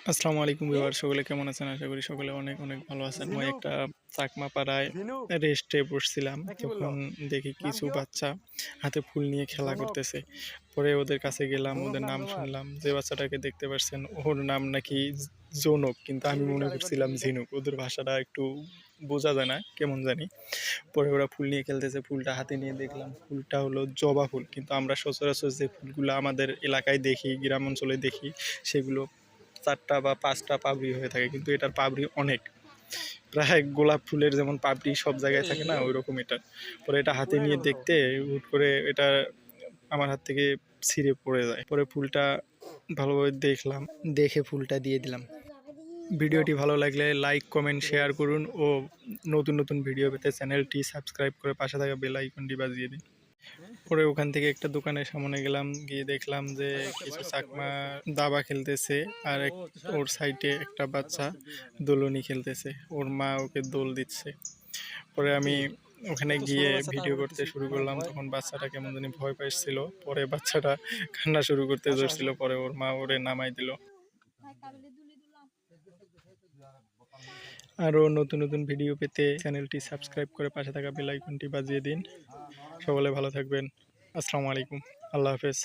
আসসালামু আলাইকুম ভিউয়ার, সকলে কেমন আছেন? আশা করি সকলে অনেক অনেক ভালো আছেন। মই ঝিনুক, একটা চাকমা পাড়ায় ঝিনুক রেস্টে বসছিলাম। নাকি বললো? তখন দেখি নাম কিছু কি ওর? বাচ্চা হাতে ফুল নিয়ে খেলা জনক, করতেছে। পরে ওদের কাছে গেলাম, জনক ওদের নাম নাম তোমার? শুনলাম। যে বাচ্চাটাকে দেখতে পারছেন ওর নাম নাকি জনক, কিন্তু আমি ঝিনুক মনে আরেকবার করছিলাম দেখি তো। ঝিনুক। ওদের ভাষাটা একটু বোঝা যায় না, কেমন জানি। পরে ওরা ফুল নিয়ে খেলতেছে, ফুলটা হাতে নিয়ে দেখলাম ফুলটা হলো জবা ফুল। কিন্তু আমরা সচরাচর যে ফুলগুলো আমাদের এলাকায় দেখি, গ্রাম অঞ্চলে দেখি, সেগুলো ৪টা বা ৫টা পাপড়ি হয়ে থাকে, কিন্তু এটার পাপড়ি অনেক, প্রায় গোলাপ ফুলের যেমন পাপড়ি সব জায়গায় থাকে না, ওই রকম এটা। পরে এটা হাতে উড়ে নিয়ে গেল তো। দেখতে হুট করে এটা আমার হাত থেকে ছিঁড়ে পড়ে যায়। পরে ফুলটা ভালোভাবে দেখলাম, দেখে ফুলটা দিয়ে দিলাম। যাও। ভিডিওটি ভালো লাগলে লাইক, কমেন্ট, শেয়ার করুন ও নতুন নতুন ভিডিও পেতে চ্যানেলটি সাবস্ক্রাইব করে পাশে থাকা বেল আইকনটি বাজিয়ে দিন। পরে ওখান থেকে একটা দোকানের সামনে গেলাম, গিয়ে দেখলাম যে কিছু চাকমা দাবা খেলতেছে, আর ওর সাইডে একটা বাচ্চা দোলনি খেলতেছে, ওর মা ওকে দোল দিচ্ছে। পরে আমি ওখানে এত ছোট গিয়ে বাচ্চা ভিডিও তারপরে করতে কিছু শুরু মানে করলাম। ভয় তখন বাচ্চাটা কেমন জানি ভয় পাচ্ছিল। পরে বাচ্চাটা কান্না শুরু করতে হাসো ধরছিল, হাসো। পরে ওর মা ওরে নামাই দিল। আরও নতুন নতুন ভিডিও পেতে চ্যানেলটি সাবস্ক্রাইব করে পাশে থাকা বেল আইকনটি বাজিয়ে দিন। সকলে ভালো থাকবেন। আসসালামু আলাইকুম। আল্লাহ হাফেজ।